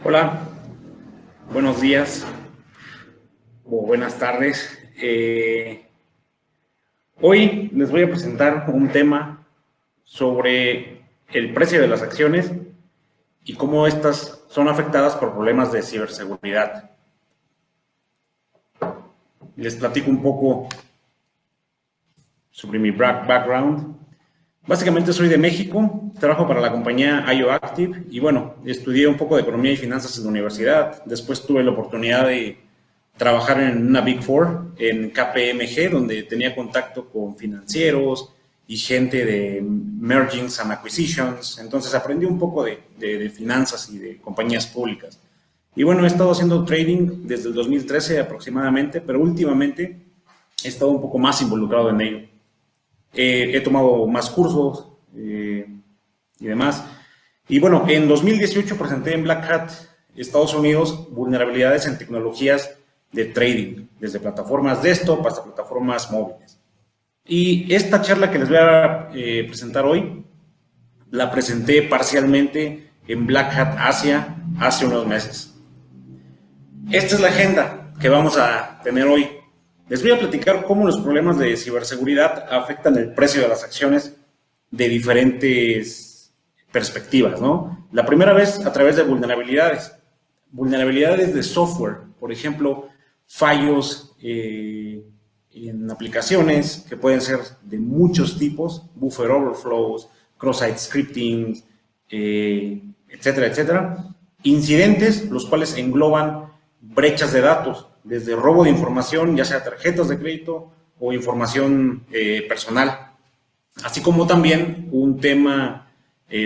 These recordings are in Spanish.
Hola, buenos días o buenas tardes. Hoy les voy a presentar un tema sobre el precio de las acciones y cómo estas son afectadas por problemas de ciberseguridad. Les platico un poco sobre mi background. Básicamente soy de México, trabajo para la compañía IOActive y bueno, estudié un poco de economía y finanzas en la universidad. Después tuve la oportunidad de trabajar en una Big Four, en KPMG, donde tenía contacto con financieros y gente de mergings and acquisitions. Entonces aprendí un poco de finanzas y de compañías públicas. Y bueno, he estado haciendo trading desde el 2013 aproximadamente, pero últimamente he estado un poco más involucrado en ello. He tomado más cursos y demás. Y bueno, en 2018 presenté en Black Hat, Estados Unidos, vulnerabilidades en tecnologías de trading, desde plataformas desktop hasta plataformas móviles. Y esta charla que les voy a presentar hoy, la presenté parcialmente en Black Hat Asia hace unos meses. Esta es la agenda que vamos a tener hoy. Les voy a platicar cómo los problemas de ciberseguridad afectan el precio de las acciones de diferentes perspectivas, ¿no? La primera vez a través de vulnerabilidades. Vulnerabilidades de software, por ejemplo, fallos en aplicaciones que pueden ser de muchos tipos, buffer overflows, cross-site scripting, etcétera, etcétera. Incidentes, los cuales engloban brechas de datos, desde robo de información, ya sea tarjetas de crédito o información personal. Así como también un tema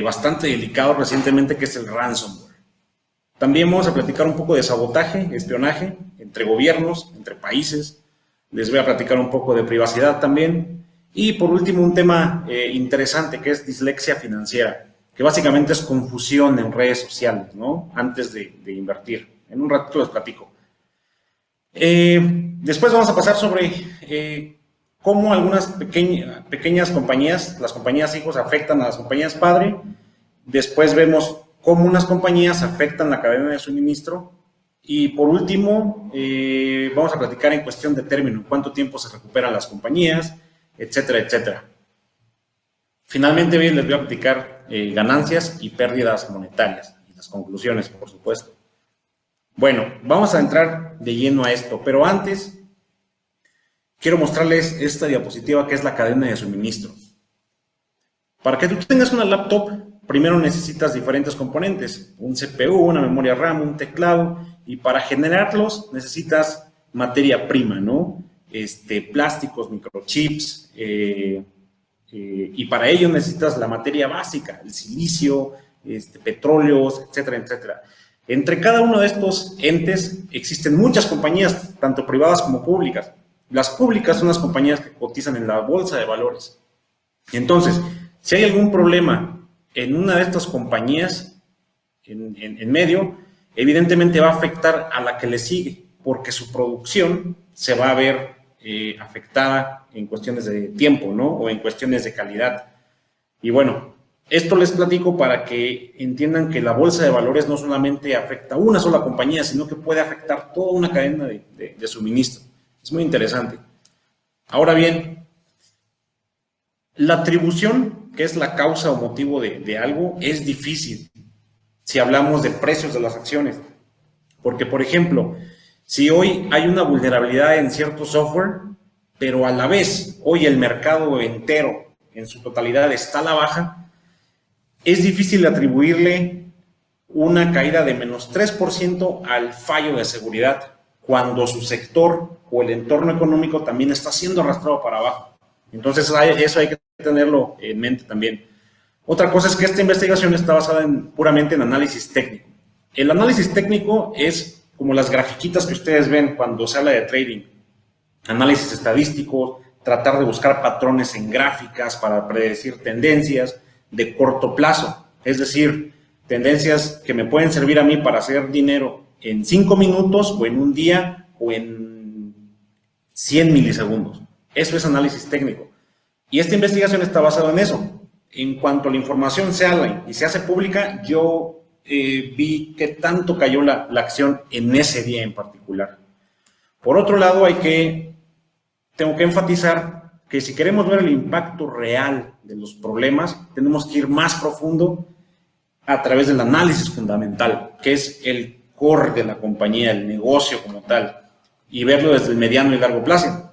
bastante delicado recientemente que es el ransomware. También vamos a platicar un poco de sabotaje, espionaje entre gobiernos, entre países. Les voy a platicar un poco de privacidad también. Y por último, un tema interesante que es dislexia financiera, que básicamente es confusión en redes sociales, ¿no? Antes de invertir. En un ratito les platico. Después vamos a pasar sobre cómo algunas pequeñas compañías, las compañías hijos, afectan a las compañías padre. Después vemos cómo unas compañías afectan la cadena de suministro. Y por último, vamos a platicar en cuestión de término, cuánto tiempo se recuperan las compañías, etcétera, etcétera. Finalmente, bien, les voy a platicar ganancias y pérdidas monetarias y las conclusiones, por supuesto. Bueno, vamos a entrar de lleno a esto, pero antes quiero mostrarles esta diapositiva que es la cadena de suministro. Para que tú tengas una laptop, primero necesitas diferentes componentes, un CPU, una memoria RAM, un teclado, y para generarlos necesitas materia prima, ¿no? Plásticos, microchips, y para ello necesitas la materia básica, el silicio, petróleos, etcétera, etcétera. Entre cada uno de estos entes existen muchas compañías, tanto privadas como públicas. Las públicas son las compañías que cotizan en la bolsa de valores. Entonces, si hay algún problema en una de estas compañías, en medio, evidentemente va a afectar a la que le sigue, porque su producción se va a ver afectada en cuestiones de tiempo, ¿no? O en cuestiones de calidad. Y bueno, esto les platico para que entiendan que la bolsa de valores no solamente afecta a una sola compañía, sino que puede afectar toda una cadena de suministro. Es muy interesante. Ahora bien, la atribución, que es la causa o motivo de algo, es difícil si hablamos de precios de las acciones. Porque, por ejemplo, si hoy hay una vulnerabilidad en cierto software, pero a la vez hoy el mercado entero en su totalidad está a la baja, es difícil atribuirle una caída de menos 3% al fallo de seguridad cuando su sector o el entorno económico también está siendo arrastrado para abajo. Entonces eso hay que tenerlo en mente también. Otra cosa es que esta investigación está basada puramente en análisis técnico. El análisis técnico es como las grafiquitas que ustedes ven cuando se habla de trading. Análisis estadístico, tratar de buscar patrones en gráficas para predecir tendencias de corto plazo. Es decir, tendencias que me pueden servir a mí para hacer dinero en 5 minutos o en un día o en 100 milisegundos. Eso es análisis técnico. Y esta investigación está basada en eso. En cuanto la información se habla y se hace pública, yo vi qué tanto cayó la acción en ese día en particular. Por otro lado, tengo que enfatizar que si queremos ver el impacto real de los problemas, tenemos que ir más profundo a través del análisis fundamental, que es el core de la compañía, el negocio como tal, y verlo desde el mediano y largo plazo.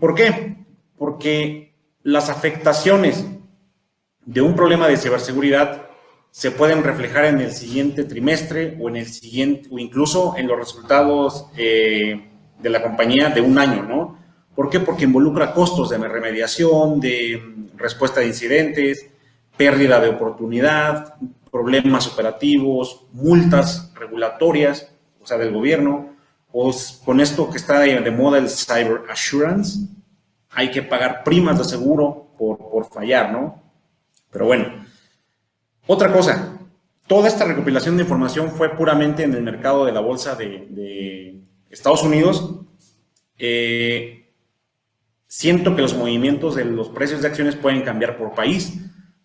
¿Por qué? Porque las afectaciones de un problema de ciberseguridad se pueden reflejar en el siguiente trimestre o en el siguiente, o incluso en los resultados de la compañía de un año, ¿no? ¿Por qué? Porque involucra costos de remediación, de respuesta de incidentes, pérdida de oportunidad, problemas operativos, multas regulatorias, o sea, del gobierno. Pues con esto que está de moda el cyber assurance, hay que pagar primas de seguro por fallar, ¿no? Pero bueno, otra cosa, toda esta recopilación de información fue puramente en el mercado de la bolsa de Estados Unidos. Siento que los movimientos de los precios de acciones pueden cambiar por país,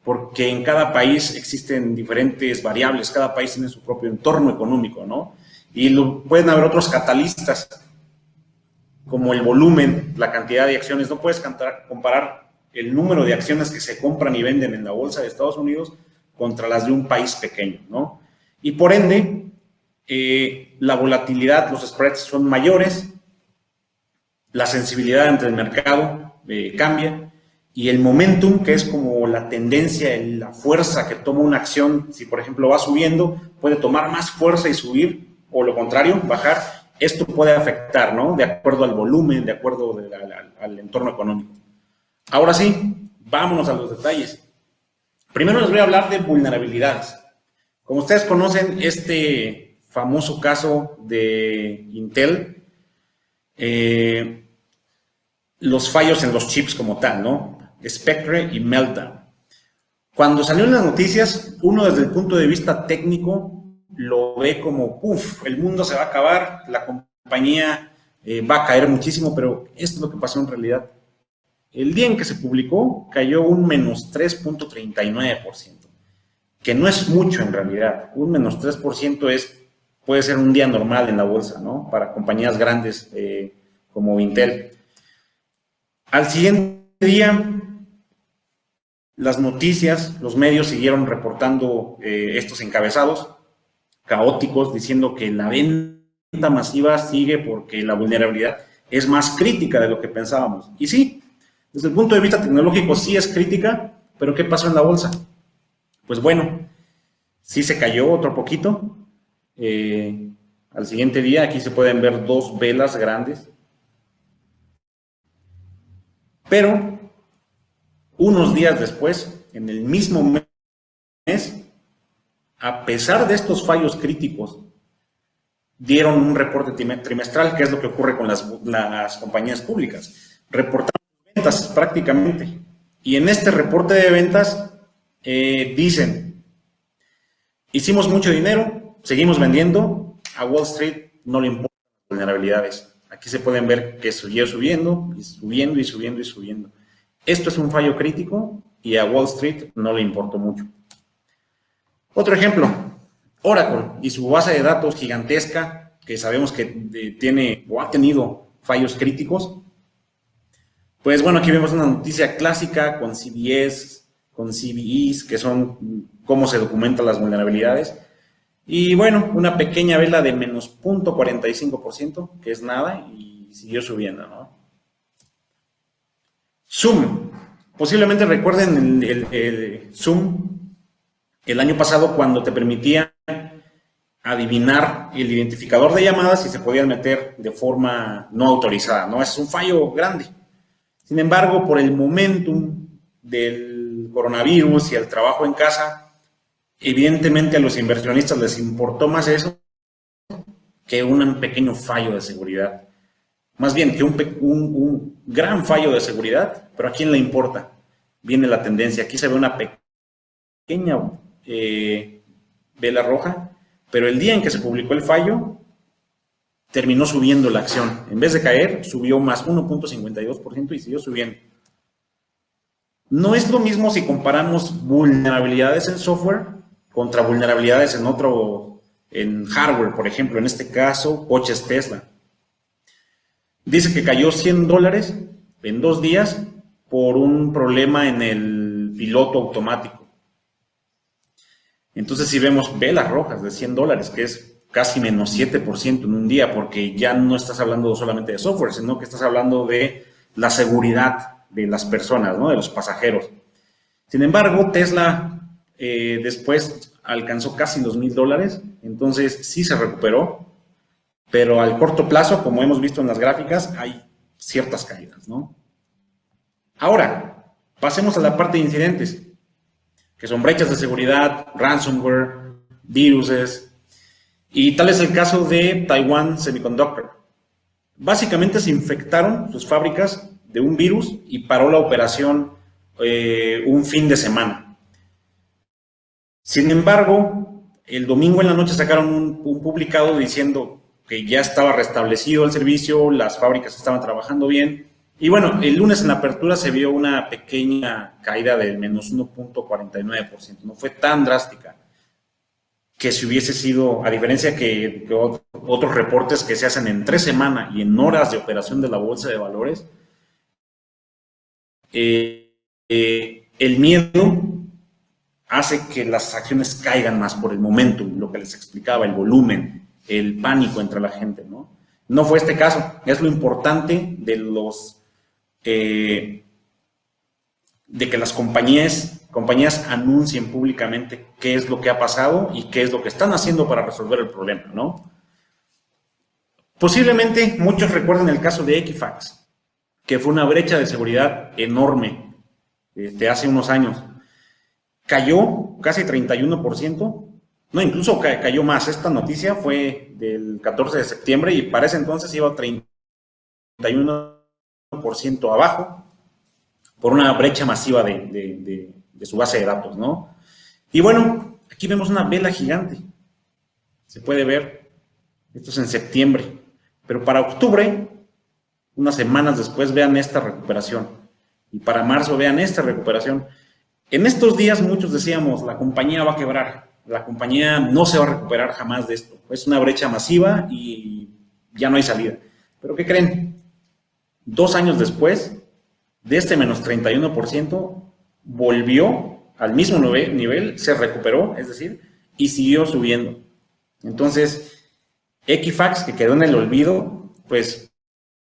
porque en cada país existen diferentes variables, cada país tiene su propio entorno económico, ¿no? Y pueden haber otros catalistas, como el volumen, la cantidad de acciones. No puedes comparar el número de acciones que se compran y venden en la bolsa de Estados Unidos contra las de un país pequeño, ¿no? Y por ende, la volatilidad, los spreads son mayores, la sensibilidad ante el mercado cambia, y el momentum, que es como la tendencia, la fuerza que toma una acción, si por ejemplo va subiendo, puede tomar más fuerza y subir, o lo contrario, bajar. Esto puede afectar, ¿no? De acuerdo al volumen, de acuerdo al entorno económico. Ahora sí, vámonos a los detalles. Primero les voy a hablar de vulnerabilidades. Como ustedes conocen, este famoso caso de Intel, los fallos en los chips como tal, ¿no? Spectre y Meltdown. Cuando salió en las noticias, uno desde el punto de vista técnico lo ve como, uff, el mundo se va a acabar, la compañía va a caer muchísimo, pero esto es lo que pasó en realidad. El día en que se publicó, cayó un menos 3.39%, que no es mucho en realidad. Un menos 3% puede ser un día normal en la bolsa, ¿no? Para compañías grandes como Intel. Al siguiente día, las noticias, los medios siguieron reportando estos encabezados caóticos, diciendo que la venta masiva sigue porque la vulnerabilidad es más crítica de lo que pensábamos. Y sí, desde el punto de vista tecnológico sí es crítica, pero ¿qué pasó en la bolsa? Pues bueno, sí se cayó otro poquito. Al siguiente día, aquí se pueden ver dos velas grandes. Pero unos días después, en el mismo mes, a pesar de estos fallos críticos, dieron un reporte trimestral, que es lo que ocurre con las compañías públicas. Reportaron ventas prácticamente. Y en este reporte de ventas dicen, hicimos mucho dinero, seguimos vendiendo, a Wall Street no le importan las vulnerabilidades. Aquí se pueden ver que siguió subiendo, y subiendo, y subiendo, y subiendo. Esto es un fallo crítico y a Wall Street no le importó mucho. Otro ejemplo, Oracle y su base de datos gigantesca, que sabemos que tiene o ha tenido fallos críticos. Pues bueno, aquí vemos una noticia clásica con CVEs, con CVEs, que son cómo se documentan las vulnerabilidades. Y bueno, una pequeña vela de menos 0.45%, que es nada, y siguió subiendo, ¿no? Zoom. Posiblemente recuerden el Zoom el año pasado, cuando te permitía adivinar el identificador de llamadas y se podían meter de forma no autorizada, ¿no? Es un fallo grande. Sin embargo, por el momentum del coronavirus y el trabajo en casa, evidentemente a los inversionistas les importó más eso que un pequeño fallo de seguridad. Más bien que un gran fallo de seguridad, pero ¿a quién le importa? Viene la tendencia. Aquí se ve una pequeña vela roja, pero el día en que se publicó el fallo, terminó subiendo la acción. En vez de caer, subió más 1.52% y siguió subiendo. No es lo mismo si comparamos vulnerabilidades en software contra vulnerabilidades en hardware, por ejemplo, en este caso, coches Tesla. Dice que cayó $100 en 2 días por un problema en el piloto automático. Entonces, si vemos velas rojas de $100, que es casi menos 7% en un día, porque ya no estás hablando solamente de software, sino que estás hablando de la seguridad de las personas, ¿no? De los pasajeros. Sin embargo, Tesla después alcanzó casi los $1,000, entonces sí se recuperó, pero al corto plazo, como hemos visto en las gráficas, hay ciertas caídas, ¿no? Ahora, pasemos a la parte de incidentes, que son brechas de seguridad, ransomware, viruses, y tal es el caso de Taiwan Semiconductor. Básicamente se infectaron sus fábricas de un virus y paró la operación un fin de semana. Sin embargo, el domingo en la noche sacaron un publicado diciendo que ya estaba restablecido el servicio, las fábricas estaban trabajando bien. Y bueno, el lunes en la apertura se vio una pequeña caída del menos 1.49%. No fue tan drástica que si hubiese sido, a diferencia que otros reportes que se hacen en 3 semanas y en horas de operación de la bolsa de valores, el miedo hace que las acciones caigan más por el momentum, lo que les explicaba, el volumen, el pánico entre la gente, ¿no? No fue este caso. Es lo importante de que las compañías anuncien públicamente qué es lo que ha pasado y qué es lo que están haciendo para resolver el problema, ¿no? Posiblemente muchos recuerden el caso de Equifax, que fue una brecha de seguridad enorme hace unos años. Cayó casi 31%, no, incluso cayó más. Esta noticia fue del 14 de septiembre y para ese entonces iba 31% abajo por una brecha masiva de su base de datos, ¿no? Y bueno, aquí vemos una vela gigante. Se puede ver, esto es en septiembre, pero para octubre, unas semanas después, vean esta recuperación. Y para marzo, vean esta recuperación. En estos días muchos decíamos, la compañía va a quebrar, la compañía no se va a recuperar jamás de esto. Es una brecha masiva y ya no hay salida. ¿Pero qué creen? 2 años después, de este menos 31%, volvió al mismo nivel, se recuperó, es decir, y siguió subiendo. Entonces, Equifax, que quedó en el olvido, pues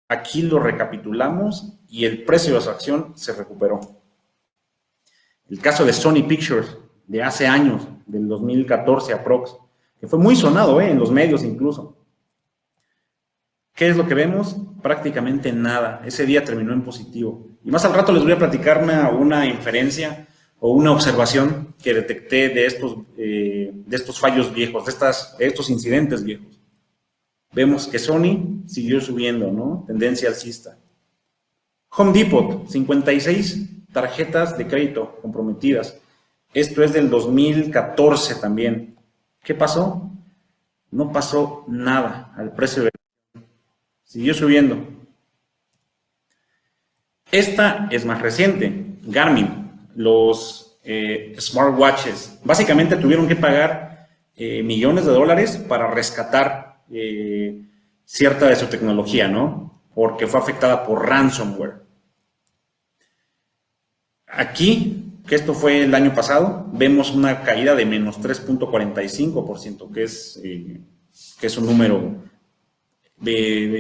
aquí lo recapitulamos y el precio de su acción se recuperó. El caso de Sony Pictures, de hace años, del 2014 aprox, que fue muy sonado en los medios incluso. ¿Qué es lo que vemos? Prácticamente nada. Ese día terminó en positivo. Y más al rato les voy a platicar una inferencia o una observación que detecté de estos fallos viejos, de estos incidentes viejos. Vemos que Sony siguió subiendo, ¿no? Tendencia alcista. Home Depot, 56 tarjetas de crédito comprometidas. Esto es del 2014 también. ¿Qué pasó? No pasó nada al precio de... Siguió subiendo. Esta es más reciente. Garmin, los smartwatches, básicamente tuvieron que pagar millones de dólares para rescatar cierta de su tecnología, ¿no? Porque fue afectada por ransomware. Aquí, que esto fue el año pasado, vemos una caída de menos 3.45%, que es un número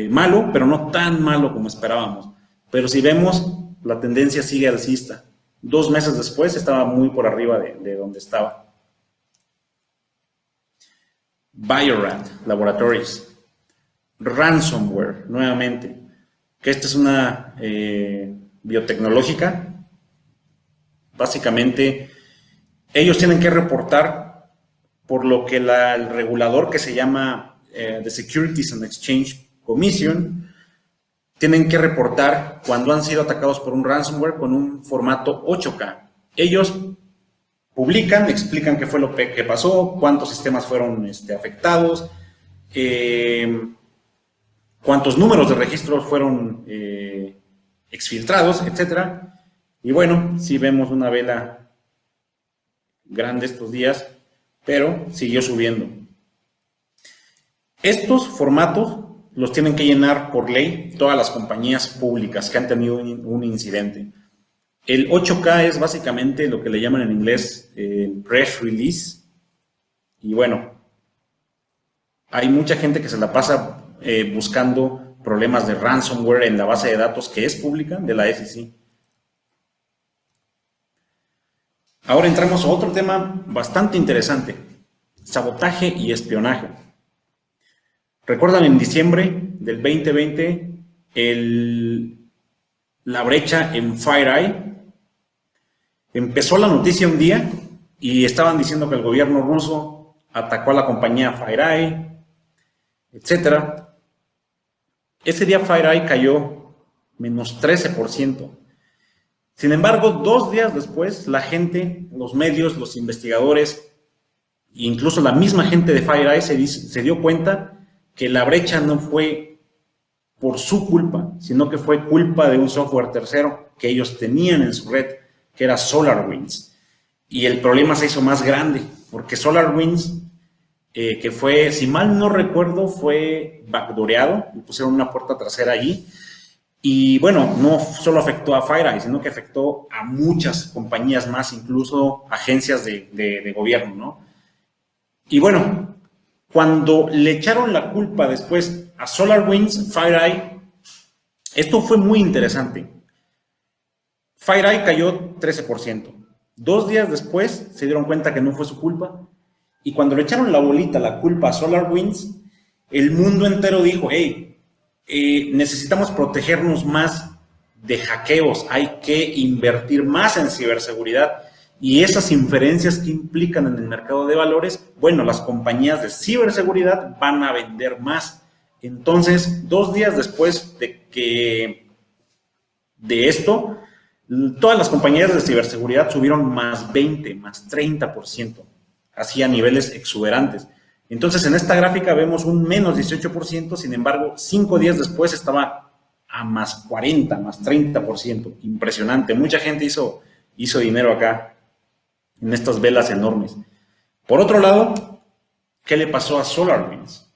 malo, pero no tan malo como esperábamos. Pero si vemos, la tendencia sigue alcista. 2 meses después estaba muy por arriba de donde estaba. Bio-Rad Laboratories. Ransomware, nuevamente. Que esta es una biotecnológica. Básicamente, ellos tienen que reportar por lo que el regulador que se llama The Securities and Exchange Commission, tienen que reportar cuando han sido atacados por un ransomware con un formato 8K. Ellos publican, explican qué fue lo que pasó, cuántos sistemas fueron afectados, cuántos números de registros fueron exfiltrados, etcétera. Y bueno, si vemos una vela grande estos días, pero siguió subiendo. Estos formatos los tienen que llenar por ley todas las compañías públicas que han tenido un incidente. El 8K es básicamente lo que le llaman en inglés press release. Y bueno, hay mucha gente que se la pasa buscando problemas de ransomware en la base de datos que es pública de la SEC. Ahora entramos a otro tema bastante interesante, sabotaje y espionaje. ¿Recuerdan en diciembre del 2020 la brecha en FireEye? Empezó la noticia un día y estaban diciendo que el gobierno ruso atacó a la compañía FireEye, etc. Ese día FireEye cayó menos 13%. Sin embargo, 2 días después, la gente, los medios, los investigadores, incluso la misma gente de FireEye se dio cuenta que la brecha no fue por su culpa, sino que fue culpa de un software tercero que ellos tenían en su red, que era SolarWinds. Y el problema se hizo más grande, porque SolarWinds, que fue, si mal no recuerdo, fue backdooreado, le pusieron una puerta trasera allí. Y bueno, no solo afectó a FireEye, sino que afectó a muchas compañías más, incluso agencias de gobierno, ¿no? Y bueno, cuando le echaron la culpa después a SolarWinds, FireEye, esto fue muy interesante. FireEye cayó 13%. 2 días después se dieron cuenta que no fue su culpa. Y cuando le echaron la bolita, la culpa a SolarWinds, el mundo entero dijo, hey, necesitamos protegernos más de hackeos, hay que invertir más en ciberseguridad. Y esas inferencias que implican en el mercado de valores, bueno, las compañías de ciberseguridad van a vender más. Entonces, 2 días después de esto, todas las compañías de ciberseguridad subieron más 20, más 30%, así a niveles exuberantes. Entonces, en esta gráfica vemos un menos 18%, sin embargo, 5 días después estaba a más 40, más 30%. Impresionante. Mucha gente hizo dinero acá, en estas velas enormes. Por otro lado, ¿qué le pasó a SolarWinds?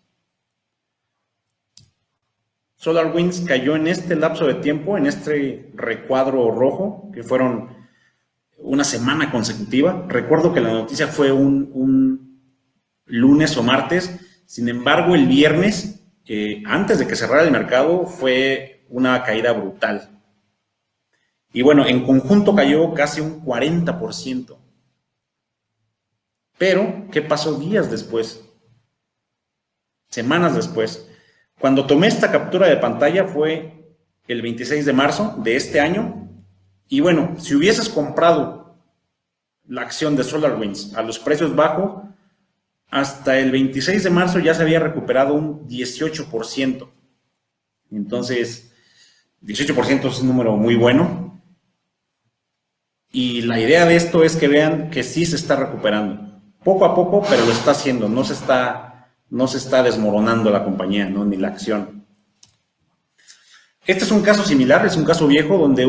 SolarWinds cayó en este lapso de tiempo, en este recuadro rojo, que fueron una semana consecutiva. Recuerdo que la noticia fue un lunes o martes. Sin embargo, el viernes, antes de que cerrara el mercado, fue una caída brutal. Y bueno, en conjunto cayó casi un 40%. Pero, ¿qué pasó días después? Semanas después. Cuando tomé esta captura de pantalla fue el 26 de marzo de este año. Y bueno, si hubieses comprado la acción de SolarWinds a los precios bajos, hasta el 26 de marzo ya se había recuperado un 18%. Entonces, 18% es un número muy bueno. Y la idea de esto es que vean que sí se está recuperando. Poco a poco, pero lo está haciendo. No se está desmoronando la compañía, ¿no? Ni la acción. Este es un caso similar, es un caso viejo donde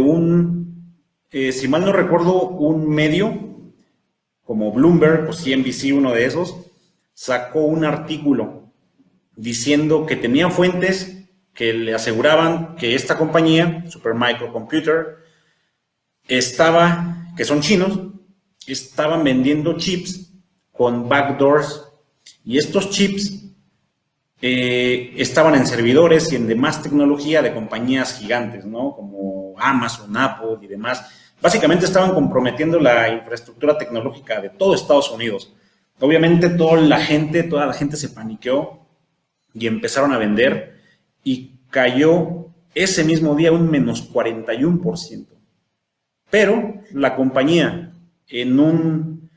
si mal no recuerdo, un medio como Bloomberg o CNBC, uno de esos, sacó un artículo diciendo que tenía fuentes que le aseguraban que esta compañía, Supermicro Computer, que son chinos, estaban vendiendo chips con backdoors, y estos chips estaban en servidores y en demás tecnología de compañías gigantes, ¿no? Como Amazon, Apple y demás. Básicamente estaban comprometiendo la infraestructura tecnológica de todo Estados Unidos. Obviamente toda la gente se paniqueó y empezaron a vender, y cayó ese mismo día un menos 41%. Pero la compañía, en un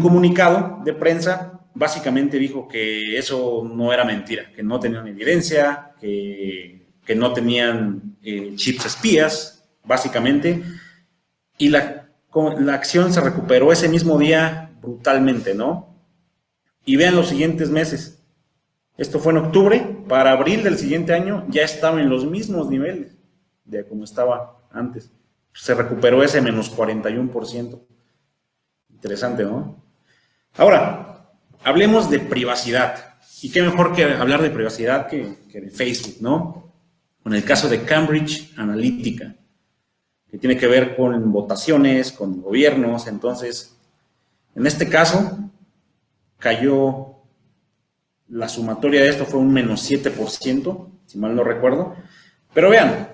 comunicado de prensa, básicamente dijo que eso no era mentira, que no tenían evidencia, que no tenían chips espías, básicamente, y la acción se recuperó ese mismo día brutalmente, ¿no? Y vean los siguientes meses. Esto fue en octubre. Para abril del siguiente año ya estaba en los mismos niveles de como estaba antes. Se recuperó ese menos 41%. Interesante, ¿no? Ahora, hablemos de privacidad. Y qué mejor que hablar de privacidad que de Facebook, ¿no? Con el caso de Cambridge Analytica, que tiene que ver con votaciones, con gobiernos. Entonces, en este caso, cayó, la sumatoria de esto fue un menos 7%, si mal no recuerdo. Pero vean,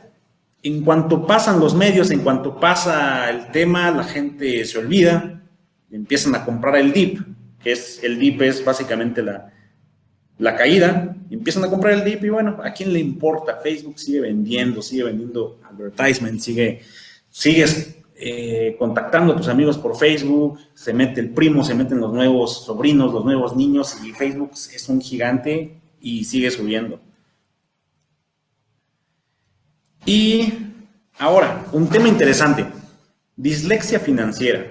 en cuanto pasan los medios, en cuanto pasa el tema, la gente se olvida, empiezan a comprar el dip, que es, el dip es básicamente la caída, empiezan a comprar el dip y bueno, ¿a quién le importa? Facebook sigue vendiendo advertisement, sigues contactando a tus amigos por Facebook, se mete el primo, se meten los nuevos sobrinos, los nuevos niños, y Facebook es un gigante y sigue subiendo. Y ahora, un tema interesante, dislexia financiera.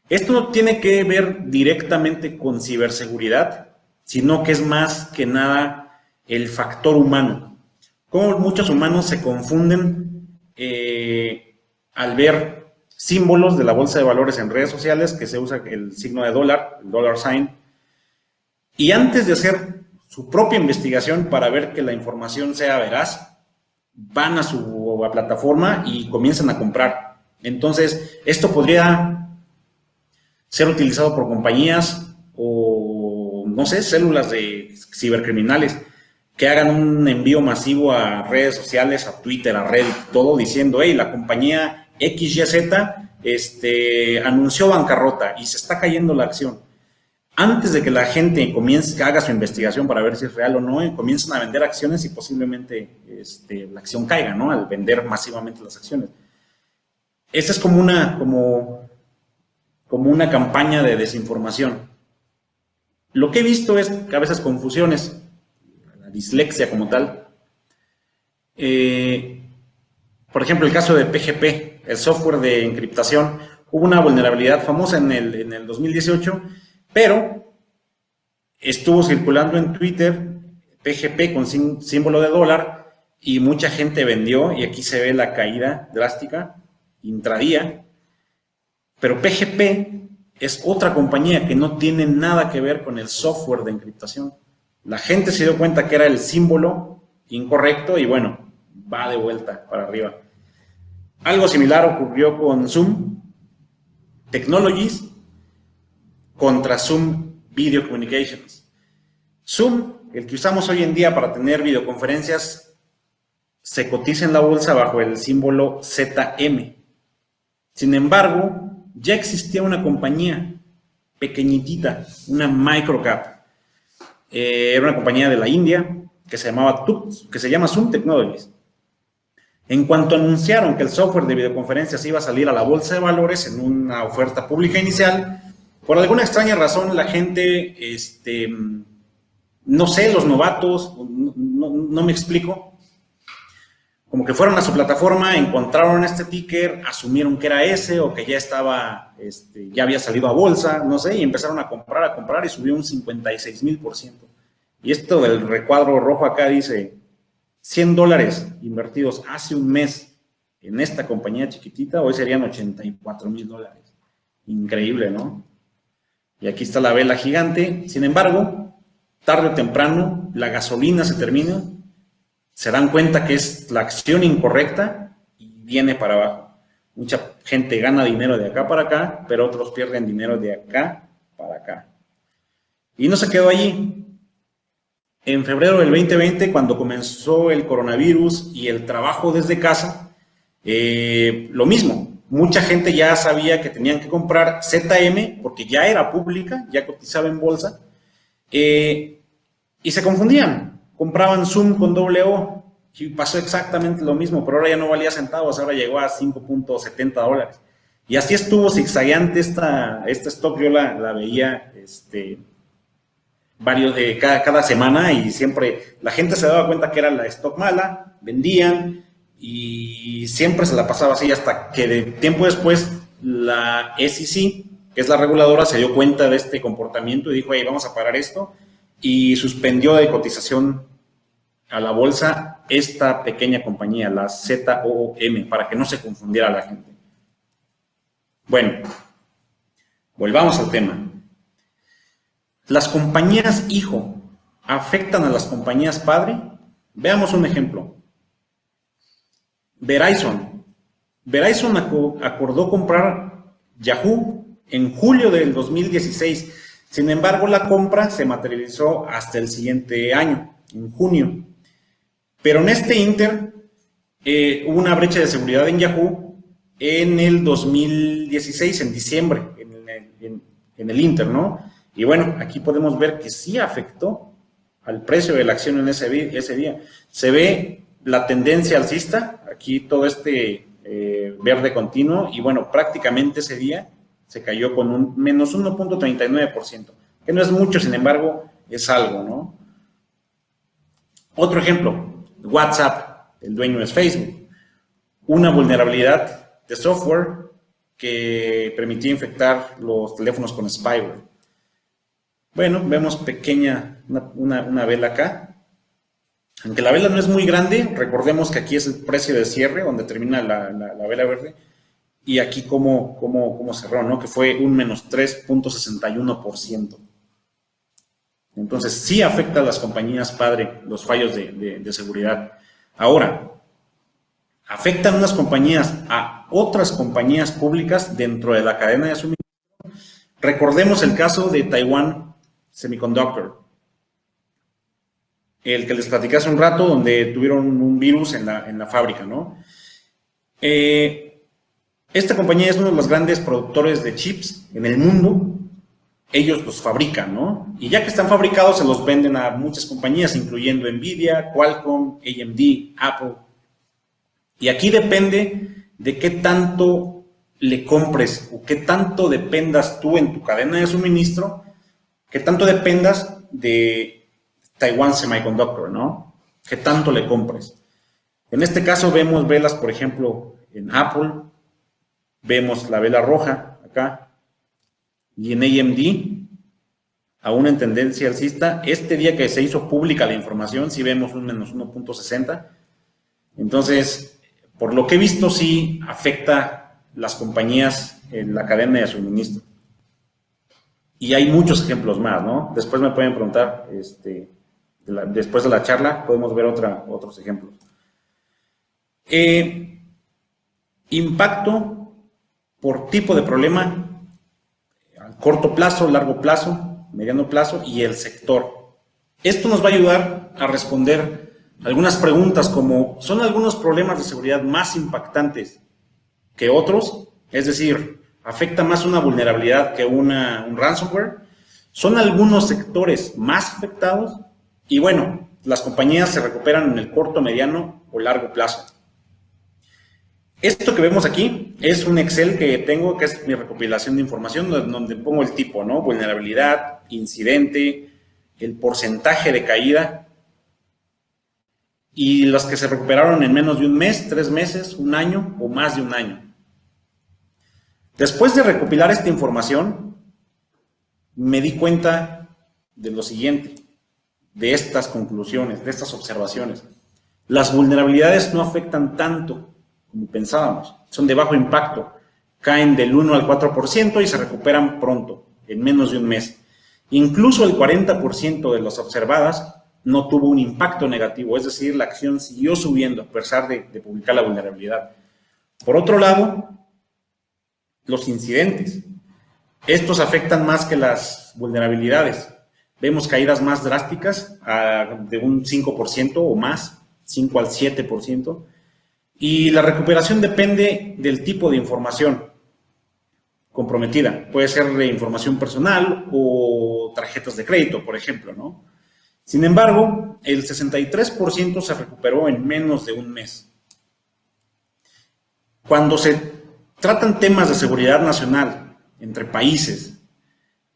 Esto no tiene que ver directamente con ciberseguridad, sino que es más que nada el factor humano. Como muchos humanos se confunden al ver símbolos de la bolsa de valores en redes sociales, que se usa el signo de dólar, el dollar sign, y antes de hacer su propia investigación para ver que la información sea veraz, van a su plataforma y comienzan a comprar. Entonces, esto podría ser utilizado por compañías o, no sé, células de cibercriminales que hagan un envío masivo a redes sociales, a Twitter, a Reddit, todo diciendo, hey, la compañía XYZ anunció bancarrota y se está cayendo la acción. Antes de que la gente comience, haga su investigación para ver si es real o no, comienzan a vender acciones y posiblemente la acción caiga, ¿no? Al vender masivamente las acciones. Esa es como una campaña de desinformación. Lo que he visto es que a veces confusiones, la dislexia como tal. Por ejemplo, el caso de PGP, el software de encriptación, hubo una vulnerabilidad famosa en el 2018, pero estuvo circulando en Twitter PGP con símbolo de dólar y mucha gente vendió, y aquí se ve la caída drástica intradía. Pero PGP es otra compañía que no tiene nada que ver con el software de encriptación. La gente se dio cuenta que era el símbolo incorrecto y bueno, va de vuelta para arriba. Algo similar ocurrió con Zoom Technologies contra Zoom Video Communications. Zoom, el que usamos hoy en día para tener videoconferencias, se cotiza en la bolsa bajo el símbolo ZM. Sin embargo, ya existía una compañía pequeñitita, una microcap. Era una compañía de la India que se llama Zoom Technologies. En cuanto anunciaron que el software de videoconferencias iba a salir a la bolsa de valores en una oferta pública inicial, por alguna extraña razón la gente, no sé, los novatos, no me explico, como que fueron a su plataforma, encontraron este ticker, asumieron que era ese o que ya estaba, ya había salido a bolsa, no sé, y empezaron a comprar y subió un 56,000%. Y esto del recuadro rojo acá dice $100 invertidos hace un mes en esta compañía chiquitita, hoy serían $84,000. Increíble, ¿no? Y aquí está la vela gigante. Sin embargo, tarde o temprano, la gasolina se termina, se dan cuenta que es la acción incorrecta y viene para abajo. Mucha gente gana dinero de acá para acá, pero otros pierden dinero de acá para acá. Y no se quedó allí. En febrero del 2020, cuando comenzó el coronavirus y el trabajo desde casa, lo mismo. Mucha gente ya sabía que tenían que comprar ZM porque ya era pública, ya cotizaba en bolsa, y se confundían. Compraban Zoom con doble O y pasó exactamente lo mismo, pero ahora ya no valía centavos, ahora llegó a $5.70. Y así estuvo zigzagueante este stock. Yo la veía cada semana y siempre la gente se daba cuenta que era la stock mala, vendían y siempre se la pasaba así hasta que de tiempo después la SEC, que es la reguladora, se dio cuenta de este comportamiento y dijo, hey, vamos a parar esto, y suspendió de cotización a la bolsa esta pequeña compañía, la ZOM, para que no se confundiera la gente. Bueno, volvamos al tema. ¿Las compañías hijo afectan a las compañías padre? Veamos un ejemplo. Verizon. Verizon acordó comprar Yahoo en julio del 2016. Sin embargo, la compra se materializó hasta el siguiente año, en junio. Pero en este inter hubo una brecha de seguridad en Yahoo en el 2016, en diciembre, en el inter, ¿no? Y bueno, aquí podemos ver que sí afectó al precio de la acción en ese día. Se ve la tendencia alcista, aquí todo este verde continuo, y bueno, prácticamente ese día se cayó con un menos 1.39%, que no es mucho, sin embargo, es algo, ¿no? Otro ejemplo, WhatsApp, el dueño es Facebook. Una vulnerabilidad de software que permitía infectar los teléfonos con spyware. Bueno, vemos pequeña, una vela acá. Aunque la vela no es muy grande, recordemos que aquí es el precio de cierre, donde termina la vela verde, y aquí cómo cerró, ¿no? Que fue un menos 3.61%. Entonces, sí afecta a las compañías padre los fallos de seguridad. Ahora, afectan unas compañías a otras compañías públicas dentro de la cadena de suministro. Recordemos el caso de Taiwan Semiconductor, el que les platicé hace un rato, donde tuvieron un virus en la fábrica, ¿no? Esta compañía es uno de los grandes productores de chips en el mundo. Ellos los fabrican, ¿no? Y ya que están fabricados, se los venden a muchas compañías, incluyendo Nvidia, Qualcomm, AMD, Apple. Y aquí depende de qué tanto le compres o qué tanto dependas tú en tu cadena de suministro, qué tanto dependas de Taiwan Semiconductor, ¿no? Qué tanto le compres. En este caso vemos velas, por ejemplo, en Apple, vemos la vela roja acá, y en AMD, aún en tendencia alcista. Este día que se hizo pública la información, sí vemos un menos 1.60. Entonces, por lo que he visto, sí afecta las compañías en la cadena de suministro. Y hay muchos ejemplos más, ¿no? Después me pueden preguntar, después de la charla, podemos ver otros ejemplos. Impacto por tipo de problema, a corto plazo, largo plazo, mediano plazo y el sector. Esto nos va a ayudar a responder algunas preguntas como, ¿son algunos problemas de seguridad más impactantes que otros? Es decir, ¿afecta más una vulnerabilidad que un ransomware? ¿Son algunos sectores más afectados? Y bueno, las compañías se recuperan en el corto, mediano o largo plazo. Esto que vemos aquí es un Excel que tengo, que es mi recopilación de información, donde pongo el tipo, ¿no? Vulnerabilidad, incidente, el porcentaje de caída, y las que se recuperaron en menos de un mes, 3 meses, un año o más de un año. Después de recopilar esta información, me di cuenta de lo siguiente, de estas conclusiones, de estas observaciones. Las vulnerabilidades no afectan tanto como pensábamos, son de bajo impacto, caen del 1 al 4% y se recuperan pronto, en menos de un mes. Incluso el 40% de las observadas no tuvo un impacto negativo, es decir, la acción siguió subiendo a pesar de publicar la vulnerabilidad. Por otro lado, los incidentes. Estos afectan más que las vulnerabilidades. Vemos caídas más drásticas, de un 5% o más, 5 al 7%. Y la recuperación depende del tipo de información comprometida. Puede ser de información personal o tarjetas de crédito, por ejemplo, ¿no? Sin embargo, el 63% se recuperó en menos de un mes. Cuando se tratan temas de seguridad nacional entre países,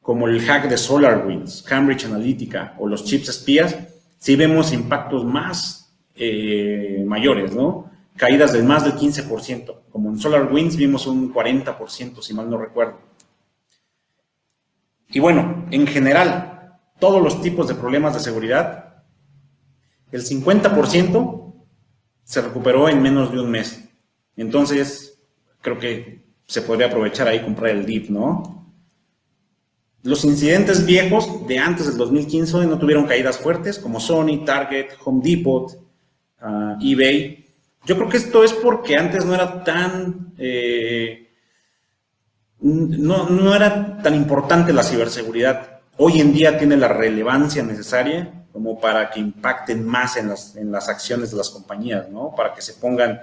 como el hack de SolarWinds, Cambridge Analytica o los chips espías, sí vemos impactos más mayores, ¿no? Caídas de más del 15%, como en SolarWinds vimos un 40%, si mal no recuerdo. Y bueno, en general, todos los tipos de problemas de seguridad, el 50% se recuperó en menos de un mes. Entonces, creo que se podría aprovechar ahí y comprar el dip, ¿no? Los incidentes viejos de antes del 2015 no tuvieron caídas fuertes, como Sony, Target, Home Depot, eBay. Yo creo que esto es porque antes no era tan... no era tan importante la ciberseguridad. Hoy en día tiene la relevancia necesaria como para que impacten más en las acciones de las compañías, ¿no? Para que se pongan,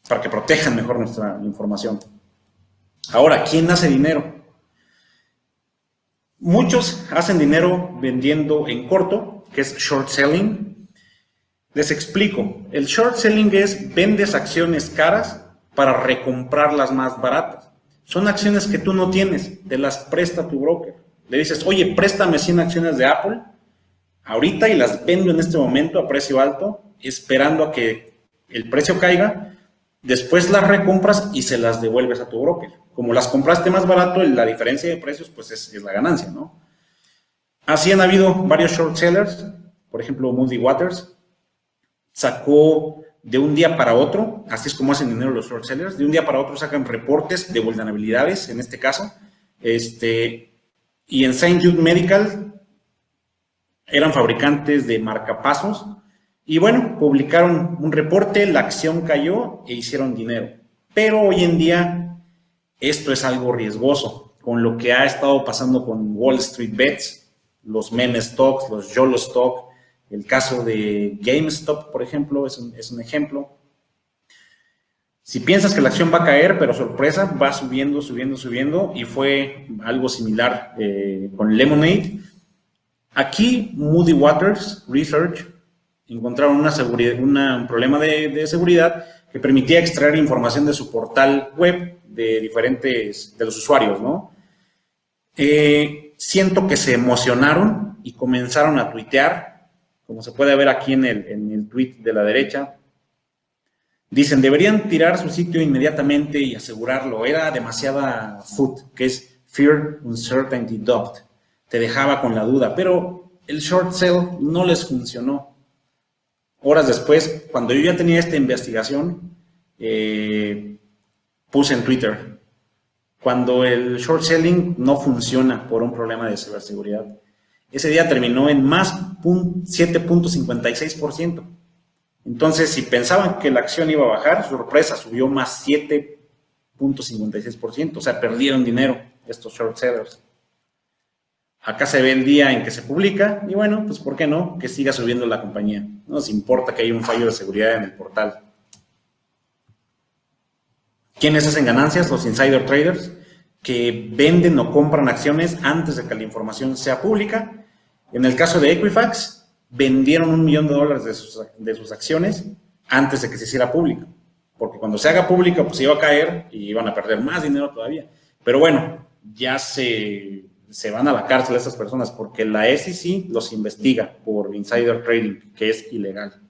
para que protejan mejor nuestra información. Ahora, ¿quién hace dinero? Muchos hacen dinero vendiendo en corto, que es short selling. Les explico. El short selling es vendes acciones caras para recomprarlas más baratas. Son acciones que tú no tienes, te las presta tu broker. Le dices, oye, préstame 100 acciones de Apple ahorita y las vendo en este momento a precio alto, esperando a que el precio caiga, después las recompras y se las devuelves a tu broker. Como las compraste más barato, la diferencia de precios pues es la ganancia, ¿no? Así han habido varios short sellers, por ejemplo, Muddy Waters sacó de un día para otro, así es como hacen dinero los short sellers, de un día para otro sacan reportes de vulnerabilidades, en este caso, y en St. Jude Medical eran fabricantes de marcapasos, y bueno, publicaron un reporte, la acción cayó e hicieron dinero. Pero hoy en día esto es algo riesgoso, con lo que ha estado pasando con Wall Street Bets, los meme stocks, los YOLO stock. El caso de GameStop, por ejemplo, es un ejemplo. Si piensas que la acción va a caer, pero sorpresa, va subiendo, subiendo, subiendo, y fue algo similar con Lemonade. Aquí, Muddy Waters Research encontraron un problema de seguridad que permitía extraer información de su portal web de los usuarios, ¿no? Siento que se emocionaron y comenzaron a tuitear, como se puede ver aquí en el tweet de la derecha. Dicen, deberían tirar su sitio inmediatamente y asegurarlo. Era demasiada FUD, que es Fear, Uncertainty, Doubt. Te dejaba con la duda, pero el short sell no les funcionó. Horas después, cuando yo ya tenía esta investigación, puse en Twitter, cuando el short selling no funciona por un problema de ciberseguridad, ese día terminó en más 7.56%. Entonces, si pensaban que la acción iba a bajar, sorpresa, subió más 7.56%. O sea, perdieron dinero estos short sellers. Acá se ve el día en que se publica y bueno, pues ¿por qué no? Que siga subiendo la compañía. No nos importa que haya un fallo de seguridad en el portal. ¿Quiénes hacen ganancias? Los insider traders, que venden o compran acciones antes de que la información sea pública. En el caso de Equifax, vendieron $1 millón de sus acciones antes de que se hiciera público. Porque cuando se haga público, pues iba a caer y iban a perder más dinero todavía. Pero bueno, ya se van a la cárcel estas personas porque la SEC los investiga por insider trading, que es ilegal.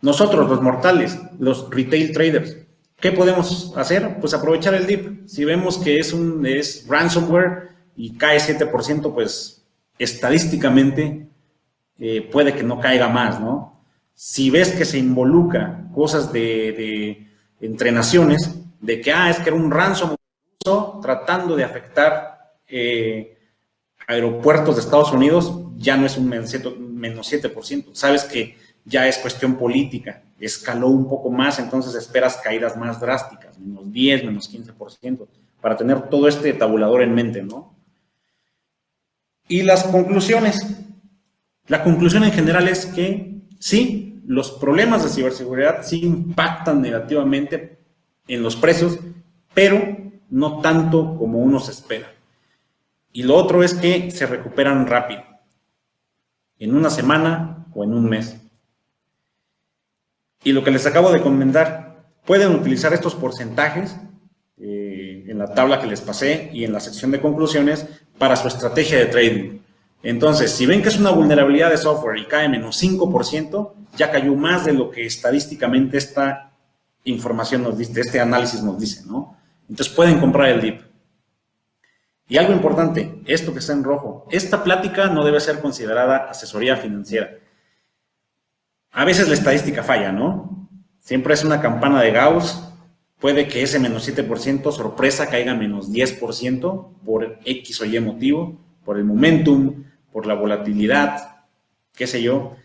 Nosotros, los mortales, los retail traders, ¿qué podemos hacer? Pues aprovechar el dip. Si vemos que es ransomware y cae 7%, pues estadísticamente puede que no caiga más, ¿no? Si ves que se involucra cosas entre naciones, de que, es que era un ransomware tratando de afectar aeropuertos de Estados Unidos, ya no es un menos 7%. Sabes que ya es cuestión política, escaló un poco más, entonces esperas caídas más drásticas, menos 10, menos 15%, para tener todo este tabulador en mente, ¿no? Y las conclusiones. La conclusión en general es que sí, los problemas de ciberseguridad sí impactan negativamente en los precios, pero no tanto como uno se espera. Y lo otro es que se recuperan rápido, en una semana o en un mes. Y lo que les acabo de comentar, pueden utilizar estos porcentajes en la tabla que les pasé y en la sección de conclusiones para su estrategia de trading. Entonces, si ven que es una vulnerabilidad de software y cae menos 5%, ya cayó más de lo que estadísticamente esta información nos dice, este análisis nos dice, ¿no? Entonces pueden comprar el dip. Y algo importante, esto que está en rojo, esta plática no debe ser considerada asesoría financiera. A veces la estadística falla, ¿no? Siempre es una campana de Gauss puede que ese menos 7% sorpresa caiga menos 10% por X o Y motivo, por el momentum, por la volatilidad, qué sé yo.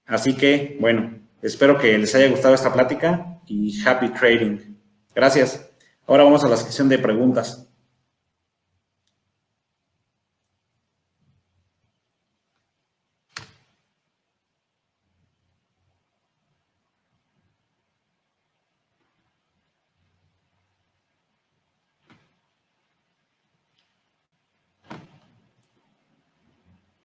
Así que, bueno, espero que les haya gustado esta plática y happy trading. Gracias. Ahora vamos a la sección de preguntas.